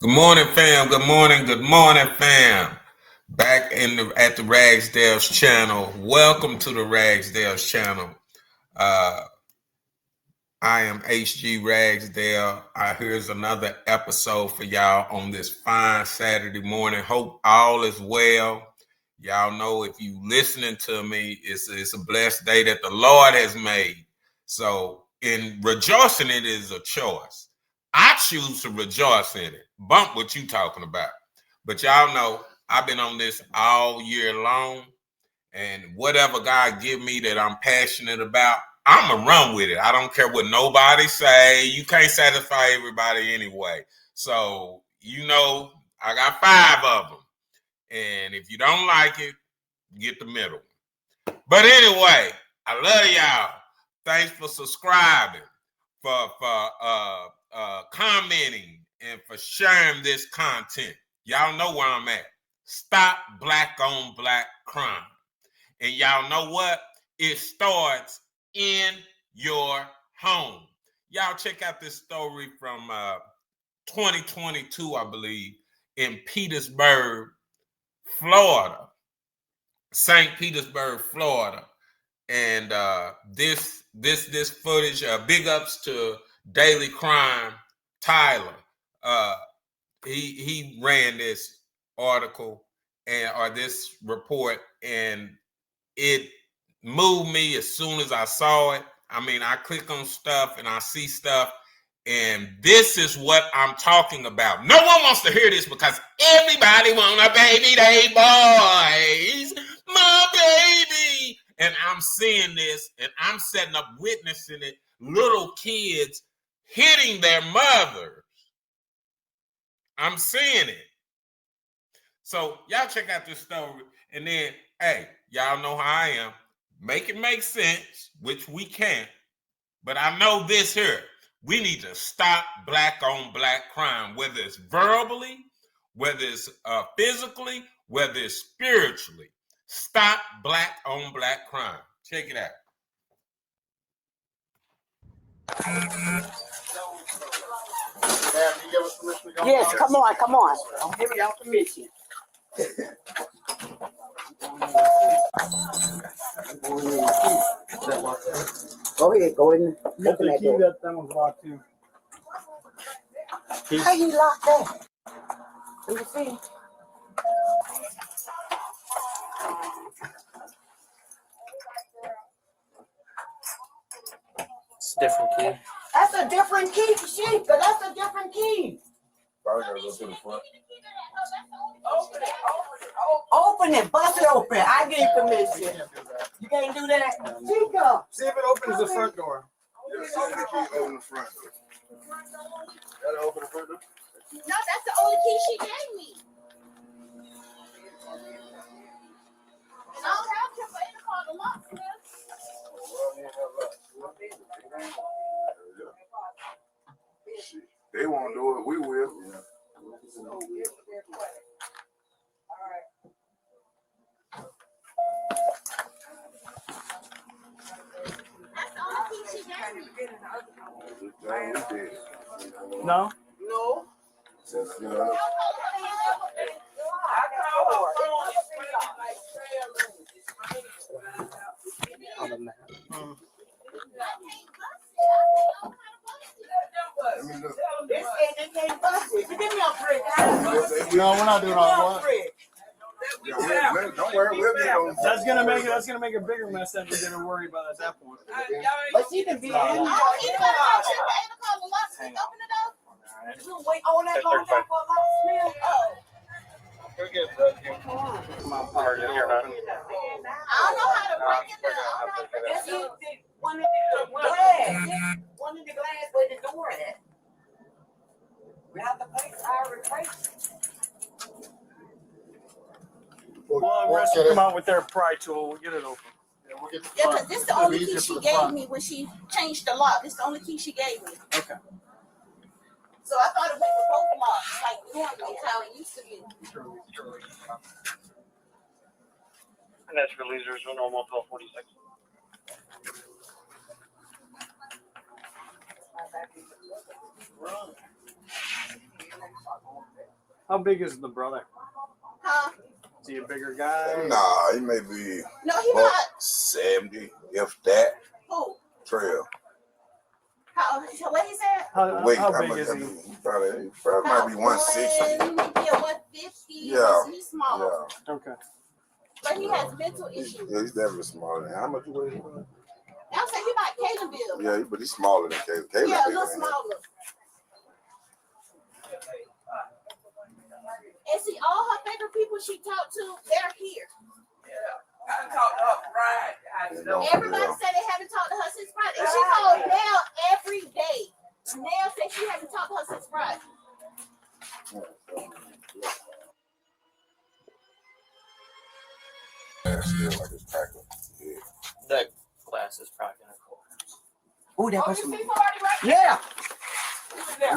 Good morning, fam. Good morning. Good morning, fam. Back at the Ragsdale's channel. Welcome to the Ragsdale's channel. Uh, I am HG Ragsdale. Here's another episode for y'all on this fine Saturday morning. Hope all is well. Y'all know if you listening to me, it's a blessed day that the Lord has made. So in rejoicing, it is a choice. I choose to rejoice in it. Bump what you talking about. But y'all know I've been on this all year long. And whatever God give me that I'm passionate about, I'ma run with it. I don't care what nobody say. You can't satisfy everybody anyway. So, I got 5 of them. And if you don't like it, get the middle. But anyway, I love y'all. Thanks for subscribing, for commenting, and for sharing this content. Y'all know where I'm at. Stop black on black crime. And y'all know what? It starts in your home. Y'all check out this story from 2022, I believe, in Petersburg, Florida. St. Petersburg, Florida. And this footage, big ups to Daily Crime, Tyler. He ran this article or this report, and it moved me as soon as I saw it. I mean, I click on stuff and I see stuff, and this is what I'm talking about. No one wants to hear this because everybody want a baby, they boys. My baby. And I'm seeing this, and I'm setting up witnessing it. Little kids hitting their mothers. I'm seeing it. So y'all check out this story, and then, hey, y'all know how I am. Make it make sense, which we can't. But I know this here. We need to stop black on black crime, whether it's verbally, whether it's physically, whether it's spiritually. Stop black on black crime. Check it out. Yes, come on. I'm giving y'all permission. Go ahead, go in. Open that door. That thing was locked too. How you lock that? Let me see. It's a different key. That's a different key, sheep, but that's a different key. Open it, bust it open. I give you permission. You can't do that. Chico. See if it opens the front door. Open the front door. Gotta open the front door? No, that's the only key she gave me. And I don't have to for any call the lock, They won't do it. We will. That's the only key she gave me. No? No. No, we're not doing all that. Don't worry, we'll get on. That's gonna make a bigger mess than we're gonna worry about at that point. But she can be in. I don't need to call the lock. Open it up. You wait on that long time for a locksmith. I don't know how to break it down. Yes, you did. One in the glass. One in the glass where the door at. We have to replace. Well, rest will come out with their pry tool. We'll get it open. Yeah, because this is the only key she gave me when she changed the lock. This is the only key she gave me. Okay. So I thought it went with both locks, like normally how it used to be. And that's for lasers with normal 1246. How big is the brother? Huh? Is he a bigger guy? Nah, he may be No, he about not. 70, if that. Who? Trail. What he said? How big is he? He probably might be 160. Maybe 150. Yeah. He's small. Yeah. Okay. But he has mental issues. Yeah, he's definitely smaller than. How much you weigh? I'm saying he about Caleb build. Yeah, but he's smaller than Caleb. Caleb Yeah, a bigger little than him. smaller. And see, all her favorite people she talked to, they're here. I talked to her Friday. I know. Everybody said they haven't talked to her since Friday. And she called Nell every day. Nell said she hasn't talked to her since Friday. That glass is probably gonna cool. Who that Oh, person? you see somebody right Yeah. there?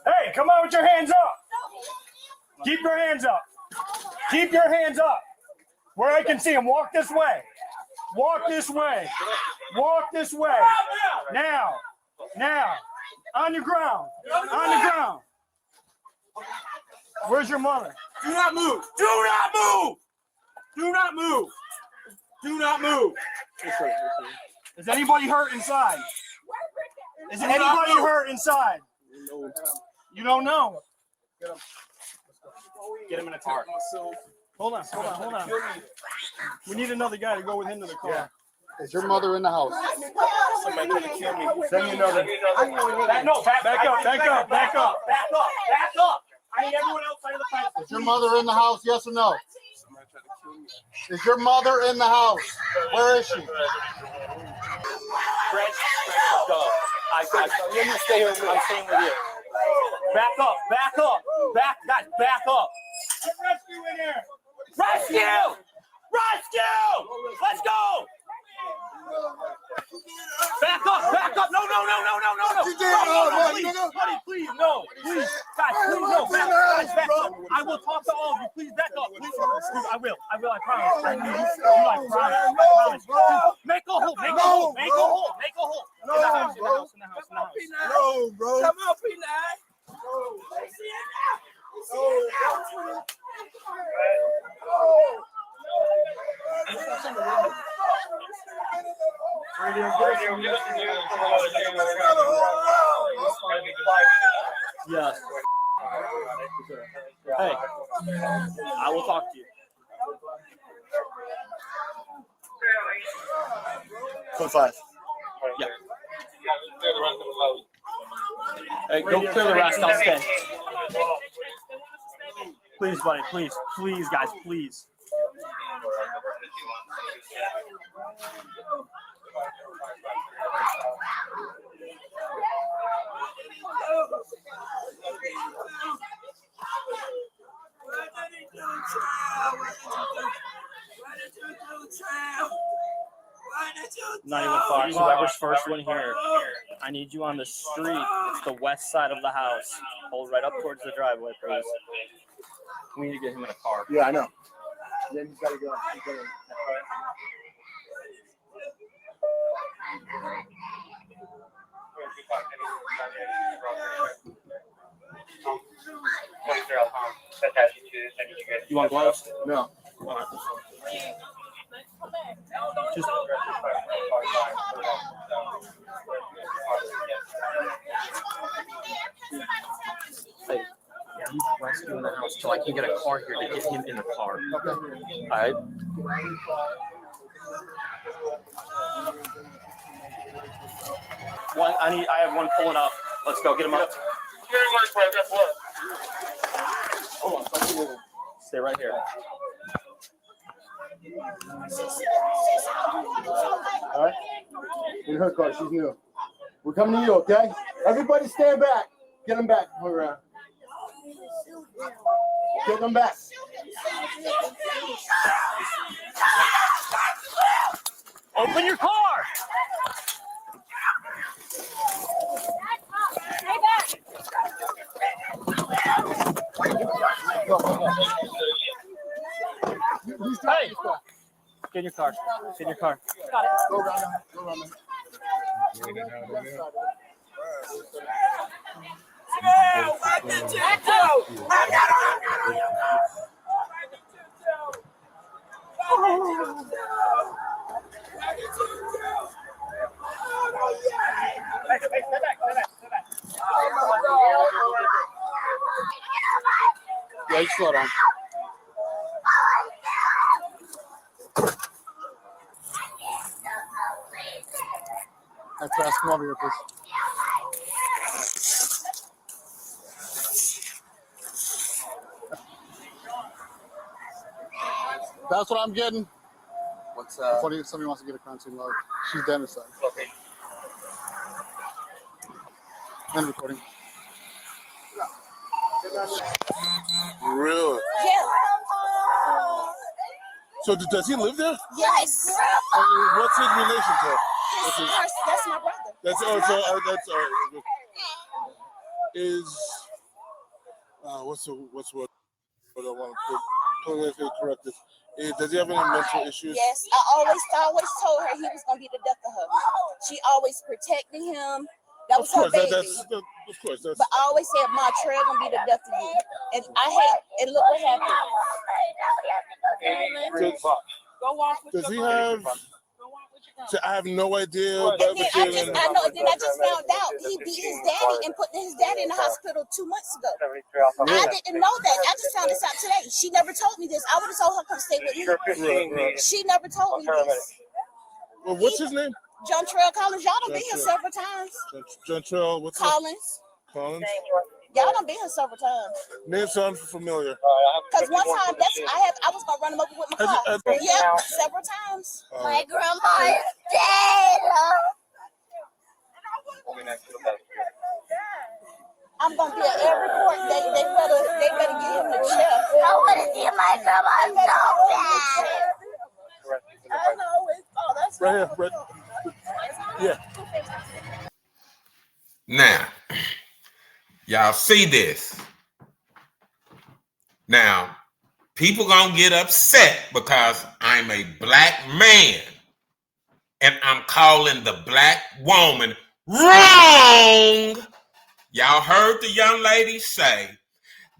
Hey, come on with your hands up. Keep your hands up. Keep your hands up. Where I can see them. Walk this way. Walk this way. Walk this way. Now. Now. On your ground. On the ground. Where's your mother? Do not move. Do not move. Do not move. Do not move. Is anybody hurt inside? Is anybody hurt inside? You don't know. Get him in a car. Hold on. We need another guy to go with him to the car. Is your mother in the house? Somebody gonna kill me. Send me another. No, back Back up. Back up. I need everyone outside of the fence. Is your mother in the house? Yes or no? Is your mother in the house? Where is she? French, go. You need to stay here with me. I'm staying with you. Back up. Guys, back up. Rescue in here. Rescue! Let's go! Back up! No! Please, no! Please, guys, no! Back up! I will talk to all of you. Please back up, please. Dude, I will. I promise. I promise. Dude, make a hole. In the house. No, bro. Come on, P9. Yes. Hey, I will talk to you. Code 5. Yeah. Hey, go clear the rest. I'll stay. Please, buddy. Please, guys. Please. Not even far. Whoever's first one here, I need you on the street. It's the west side of the house. Hold right up towards the driveway, please. We need to get him in a car. Yeah, I know. Then he's got to go. You want gloves? No. Just hey, he's rescuing the house till I can get a car here to get him in the car. Okay. All right. I have one pulling up. Let's go. Get him up. Hold on. Stay right here. All right. In her car. She's new. We're coming to you, okay? Everybody stand back. Get them back. Hold around. Get them back. Open your car. Hey, get in your car. Get in your car. Got it. Go around. Go around. Yeah, you slow down. I have to ask him over here, please. That's what I'm getting. What's Somebody wants to get a crime scene log. She's dead inside. Okay. And recording. Really? Yeah. So does he live there? Yes. What's his relationship? That's my brother. That's what I want to put politically correct this. Does he have any mental issues? Yes, I always told her he was gonna be the death of her. She always protected him. That was her baby. Of course. But I always said, Montreal gonna be the death of you. And I hate. And look what happened. Does he have? So I have no idea. And then I just found out he beat his daddy and put his daddy in the hospital 2 months ago. I didn't know that. I just found this out today. She never told me this. I would have told her come stay with me. Right. She never told me this. Well, what's his name? John Trail Collins. Y'all done been here several times. John Trail. What's Collins. Collins. Y'all done been here several times. Name sounds familiar. Because one time I was gonna run him over with my car. Yeah, several times. My grandma is dead. I'm gonna be at every court. They better get him to jail. I want to see my grandma so bad. I know it's all that's Right here. Yeah. Now, y'all see this. Now, people gonna get upset because I'm a black man and I'm calling the black woman wrong. Y'all heard the young lady say,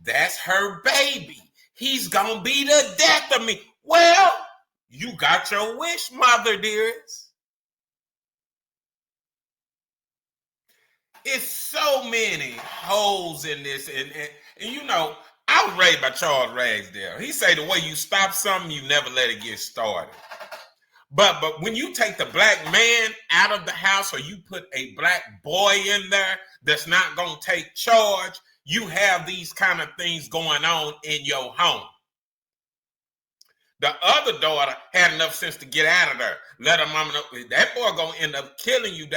that's her baby. He's gonna be the death of me. Well, you got your wish, mother dearest. It's so many holes in this, and you know, I was raised by Charles Ragsdale. He say the way you stop something, you never let it get started. But when you take the black man out of the house, or you put a black boy in there that's not gonna take charge, you have these kind of things going on in your home. The other daughter had enough sense to get out of there. Let her mama know that boy gonna end up killing you.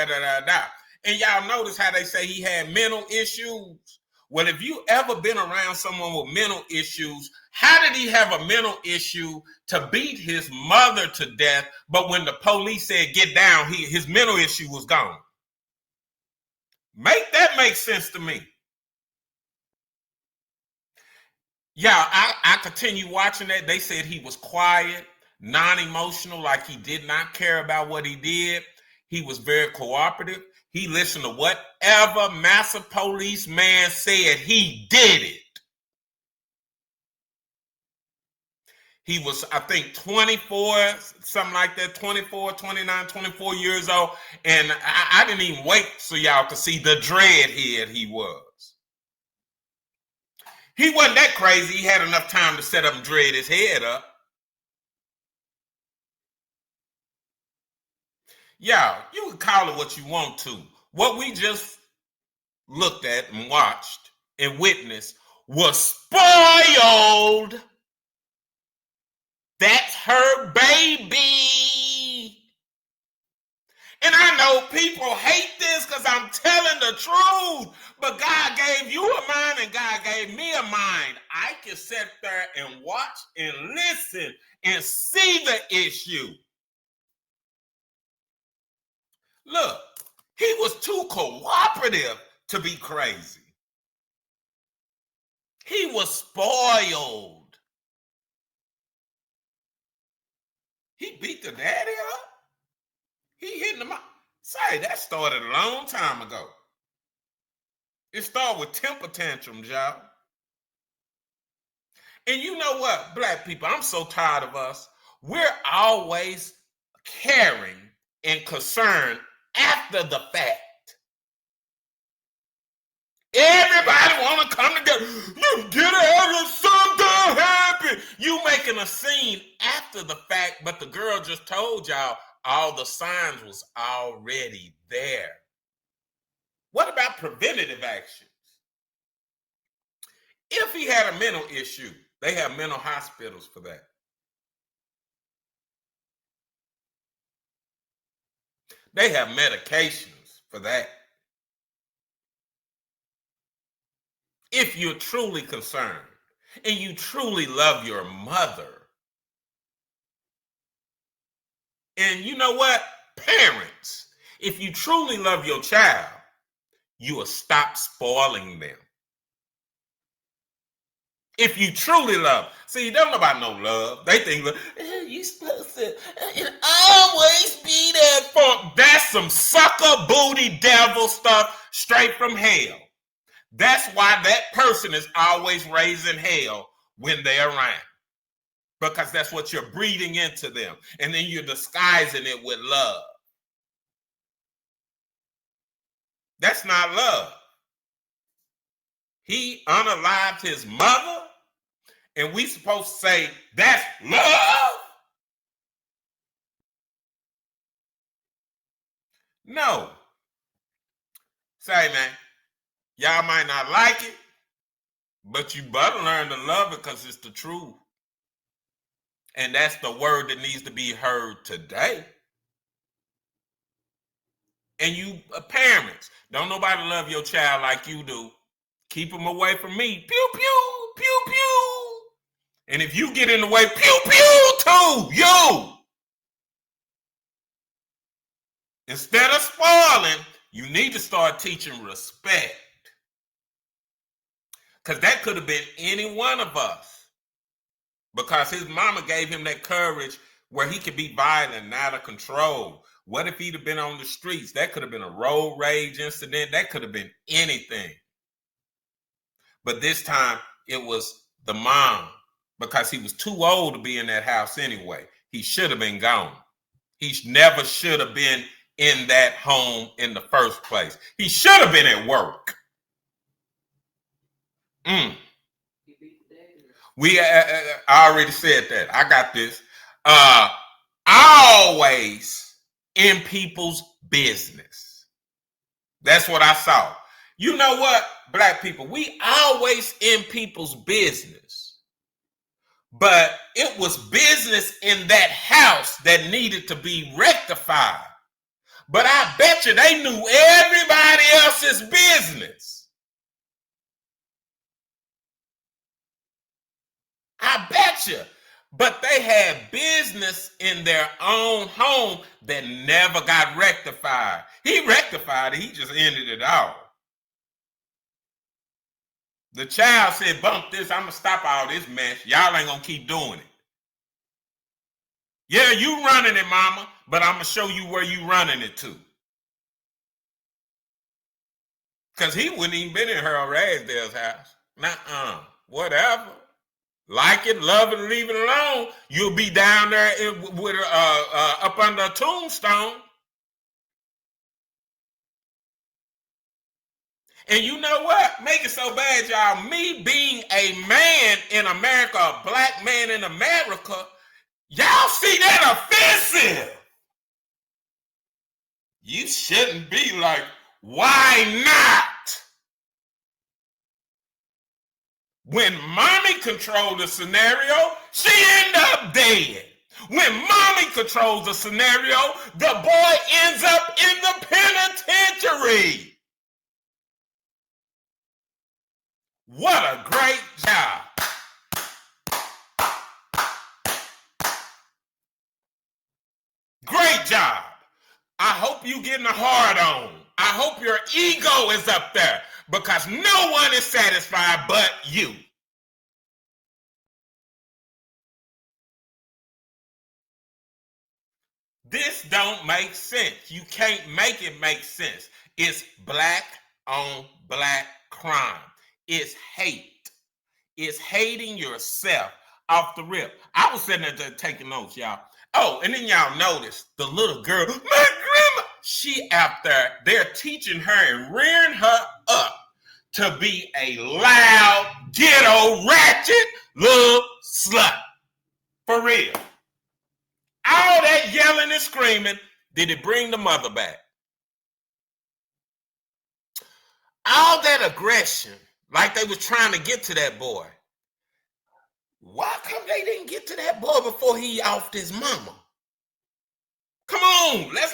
And y'all notice how they say he had mental issues. Well, if you ever been around someone with mental issues, how did he have a mental issue to beat his mother to death? But when the police said get down, his mental issue was gone. Make that make sense to me. Yeah, I continue watching that. They said he was quiet, non-emotional, like he did not care about what he did. He was very cooperative. He listened to whatever Massa police man said. He did it. He was, I think, 24, something like that, 24, 29, 24 years old. And I didn't even wait so y'all could see the dreadhead he was. He wasn't that crazy. He had enough time to set up and dread his head up. Y'all, you can call it what you want to. What we just looked at and watched and witnessed was spoiled. That's her baby. And I know people hate this because I'm telling the truth. But God gave you a mind and God gave me a mind. I can sit there and watch and listen and see the issue. Look, he was too cooperative to be crazy. He was spoiled. He beat the daddy up. He hitting him up. Say, that started a long time ago. It starts with temper tantrums, y'all. And you know what, black people, I'm so tired of us. We're always caring and concerned after the fact. Everybody want to come together. You get out of something happen. You making a scene after the fact, but the girl just told y'all all the signs was already there. What about preventative actions? If he had a mental issue, they have mental hospitals for that. They have medications for that. If you're truly concerned and you truly love your mother, and you know what, parents, if you truly love your child, you will stop spoiling them. If you truly love, see, don't know about no love. They think you're supposed to always be there for. That's some sucker booty devil stuff straight from hell. That's why that person is always raising hell when they're around. Because that's what you're breathing into them. And then you're disguising it with love. That's not love. He unalived his mother, and we supposed to say, that's love? No. Say, man, y'all might not like it, but you better learn to love it because it's the truth. And that's the word that needs to be heard today. And you parents, don't nobody love your child like you do. Keep them away from me. Pew, pew, pew, pew. And if you get in the way, pew, pew, too, you. Instead of spoiling, you need to start teaching respect. Because that could have been any one of us. Because his mama gave him that courage where he could be violent and out of control. What if he'd have been on the streets? That could have been a road rage incident. That could have been anything. But this time, it was the mom. Because he was too old to be in that house anyway. He should have been gone. He never should have been in that home in the first place. He should have been at work. I already said that. I got this. Always in people's business. That's what I saw. You know what, black people? We always in people's business. But it was business in that house that needed to be rectified. But I bet you they knew everybody else's business. I bet you. But they had business in their own home that never got rectified. He rectified it. He just ended it all. The child said, bump this. I'm going to stop all this mess. Y'all ain't going to keep doing it. Yeah, you running it, mama, but I'm going to show you where you running it to. Because he wouldn't even been in Harold Ragsdale's house. Nuh-uh. Whatever. Like it, love it, leave it alone. You'll be down there with up under a tombstone. And you know what? Make it so bad, y'all. Me being a man in America, a black man in America, y'all see that offensive. You shouldn't be like, why not? When mommy controlled the scenario, she ended up dead. When mommy controls the scenario, the boy ends up in the penitentiary. What a great job. Great job. I hope you getting a hard on. I hope your ego is up there because no one is satisfied but you. This don't make sense. You can't make it make sense. It's black on black crime. It's hate. It's hating yourself off the rip. I was sitting there taking notes, y'all. Oh, and then y'all notice the little girl, my grandma, she out there, they're teaching her and rearing her up to be a loud, ghetto, ratchet little slut. For real. All that yelling and screaming, did it bring the mother back? All that aggression, like they was trying to get to that boy. Why come they didn't get to that boy before he offed his mama? Come on, let's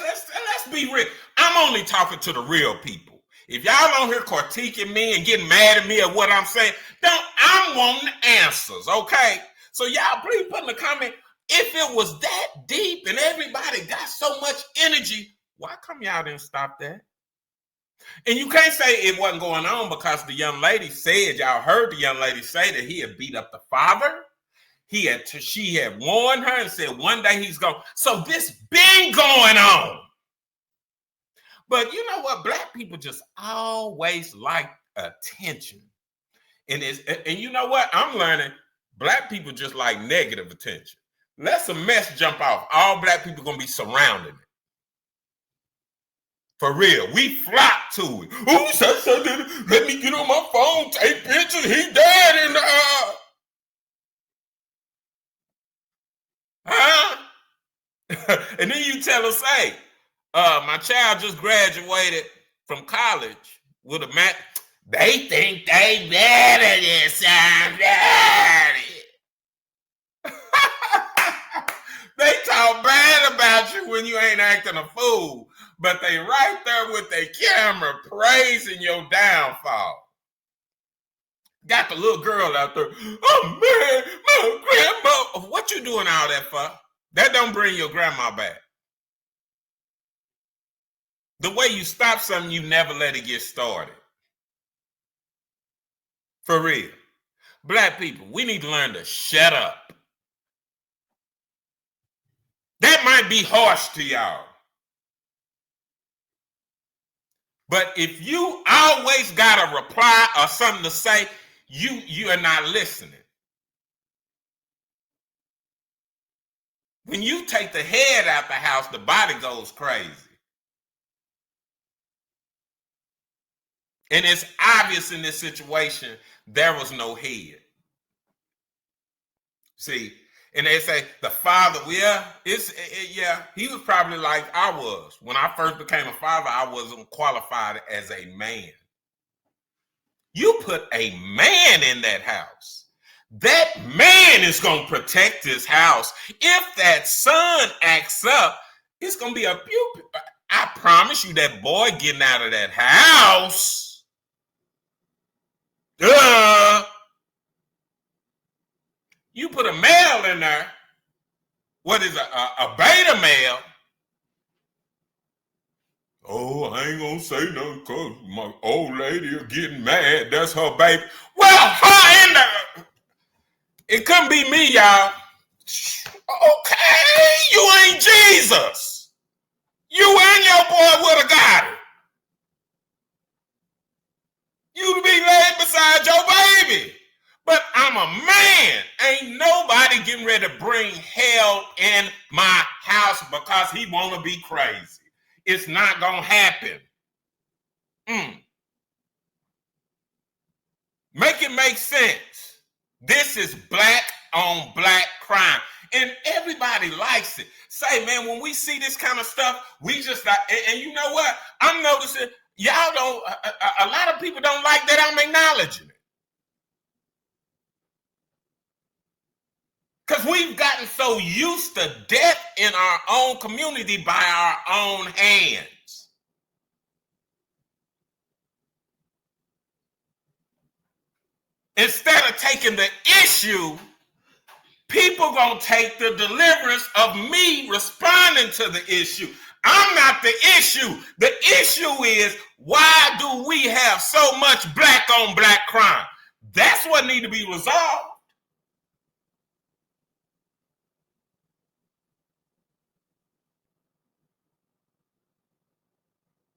be real. I'm only talking to the real people. If y'all don't hear critiquing me and getting mad at me at what I'm saying, I'm wanting answers, okay? So y'all please put in the comment, if it was that deep and everybody got so much energy, why come y'all didn't stop that? And you can't say it wasn't going on because the young lady said, y'all heard the young lady say that he had beat up the father. She had warned her and said one day he's going. So this been going on. But you know what? Black people just always like attention. And you know what? I'm learning black people just like negative attention. Let some mess jump off. All black people gonna be surrounding it. For real, we flock to it. Oh, so let me get on my phone, take pictures. He dead in the and then you tell us, hey, my child just graduated from college with a mat. They think they better than somebody. They talk bad about you when you ain't acting a fool, but they right there with their camera praising your downfall. Got the little girl out there. Oh man, my grandma. What you doing all that for? That don't bring your grandma back. The way you stop something, you never let it get started. For real. Black people, we need to learn to shut up. That might be harsh to y'all. But if you always got a reply or something to say, you are not listening. When you take the head out the house, the body goes crazy. And it's obvious in this situation, there was no head. See, and they say the father, he was probably like I was. When I first became a father, I wasn't qualified as a man. You put a man in that house. That man is going to protect his house. If that son acts up, it's going to be a I promise you that boy getting out of that house. You put a male in there. What is a beta male? Oh, I ain't gonna say nothing because my old lady is getting mad. That's her baby. Well, her in there. It couldn't be me, y'all. Okay, you ain't Jesus. You and your boy would have got it. You'd be laid beside your baby. But I'm a man. Ain't nobody getting ready to bring hell in my house because he want to be crazy. It's not going to happen. Make it make sense. This is black on black crime. And everybody likes it. Say, man, when we see this kind of stuff, we just like, and you know what? I'm noticing y'all don't, a lot of people don't like that I'm acknowledging it. Because we've gotten so used to death in our own community by our own hands. Instead of taking the issue, people gonna take the deliverance of me responding to the issue. I'm not the issue. The issue is, why do we have so much black on black crime? That's what needs to be resolved.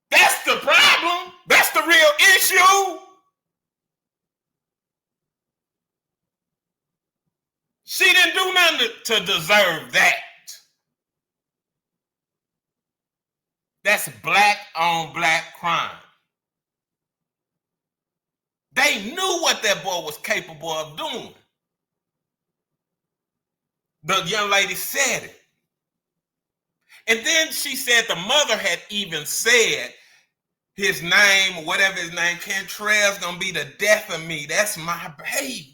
That's the problem. That's the real issue. She didn't do nothing to deserve that. That's black on black crime. They knew what that boy was capable of doing. The young lady said it. And then she said the mother had even said his name, whatever his name, Cantrell's gonna be the death of me. That's my baby.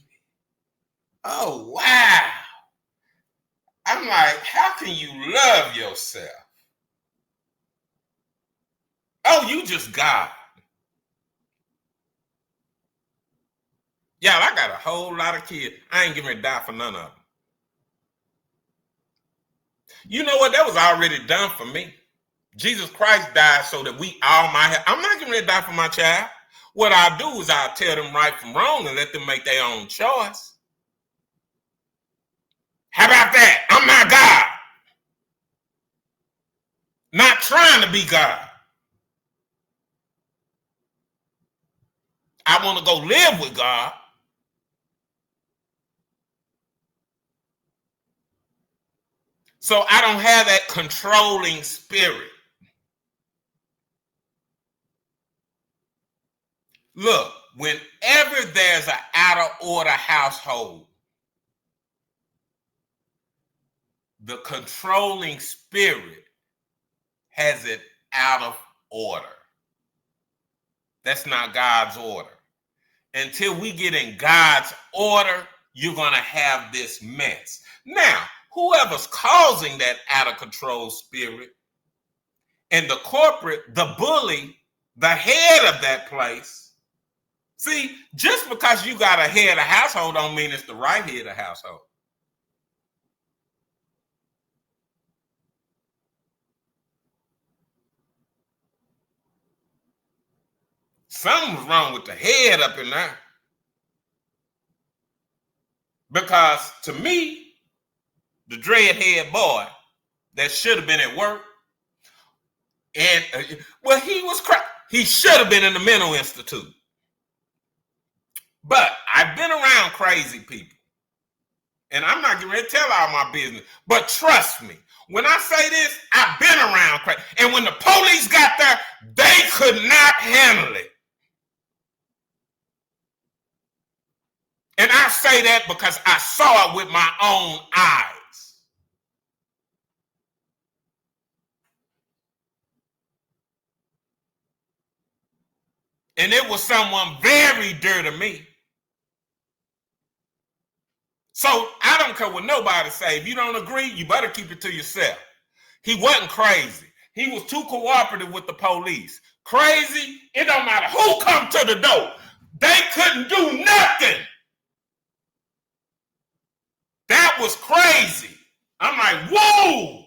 Oh, wow. I'm like, how can you love yourself? Oh, you just God. Y'all, I got a whole lot of kids. I ain't getting ready to die for none of them. You know what? That was already done for me. Jesus Christ died so that we all might have. I'm not getting ready to die for my child. What I'll do is I'll tell them right from wrong and let them make their own choice. How about that? I'm not God. Not trying to be God. I want to go live with God. So I don't have that controlling spirit. Look, whenever there's an out of order household, the controlling spirit has it out of order. That's not God's order. Until we get in God's order, you're going to have this mess. Now, whoever's causing that out of control spirit and the corporate, the bully, the head of that place. See, just because you got a head of household don't mean it's the right head of household. Something's wrong with the head up in there. Because to me, the dreadhead boy that should have been at work, and well, he should have been in the mental institute. But I've been around crazy people. And I'm not getting ready to tell all my business. But trust me, when I say this, I've been around crazy. And when the police got there, they could not handle it. And I say that because I saw it with my own eyes. And it was someone very dear to me. So I don't care what nobody say. If you don't agree, you better keep it to yourself. He wasn't crazy. He was too cooperative with the police. Crazy, it don't matter who come to the door. They couldn't do nothing. That was crazy. I'm like, whoa.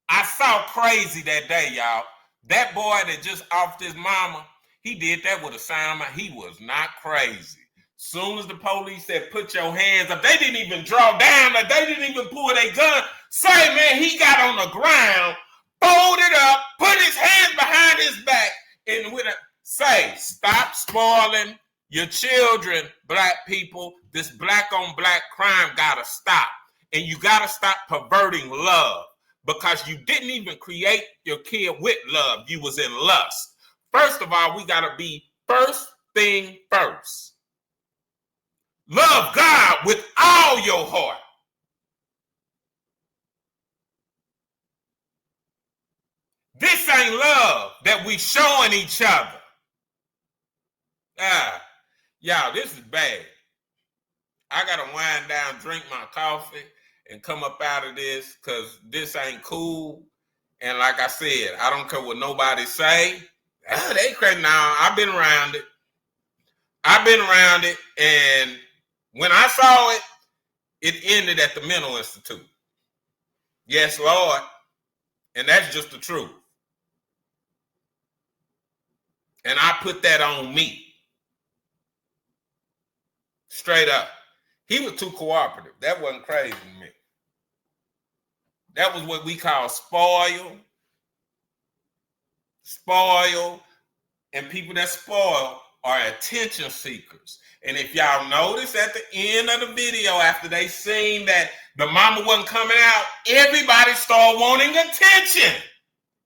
I saw crazy that day, y'all. That boy that just offed his mama, he did that with a sign. He was not crazy. Soon as the police said, put your hands up, they didn't even draw down. They didn't even pull their gun. Say, man, he got on the ground, folded up, put his hands behind his back, and with a say, stop spoiling your children, black people. This black on black crime gotta stop. And you gotta stop perverting love, because you didn't even create your kid with love. You was in lust. First of all, we gotta be first thing first. Love God with all your heart. This ain't love that we showing each other. Y'all, this is bad. I gotta wind down, drink my coffee, and come up out of this, because this ain't cool. And like I said, I don't care what nobody say. They crazy. Now, I've been around it. And when I saw it, it ended at the mental institute. Yes, Lord. And that's just the truth. And I put that on me. Straight up. He was too cooperative. That wasn't crazy to me. That was what we call spoil. And people that spoil are attention seekers. And if y'all notice at the end of the video, after they seen that the mama wasn't coming out, everybody started wanting attention.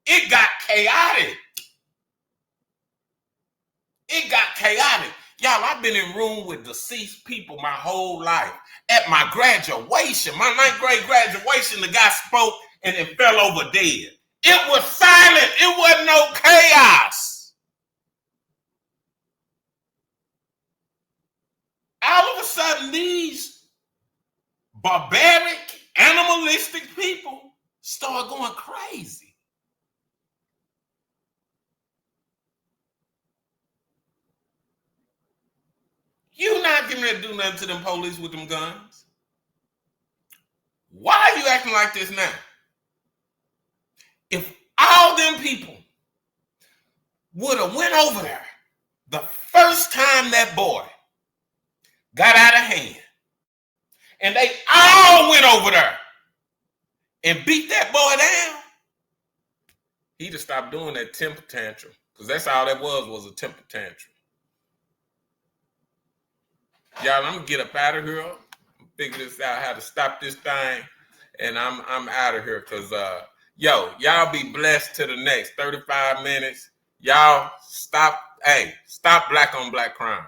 It got chaotic. It got chaotic. Y'all, I've been in room with deceased people my whole life. At my graduation, my 9th grade graduation, the guy spoke and it fell over dead. It was silent. It wasn't no chaos. All of a sudden, these barbaric, animalistic people start going crazy. You not getting ready to do nothing to them police with them guns. Why are you acting like this now? If all them people would have went over there the first time that boy got out of hand, and they all went over there and beat that boy down, he'd have stopped doing that temper tantrum, because that's all that was a temper tantrum. Y'all, I'm gonna get up out of here. Figure this out, how to stop this thing, and I'm out of here. Cause y'all be blessed to the next 35 minutes. Y'all stop black on black crime.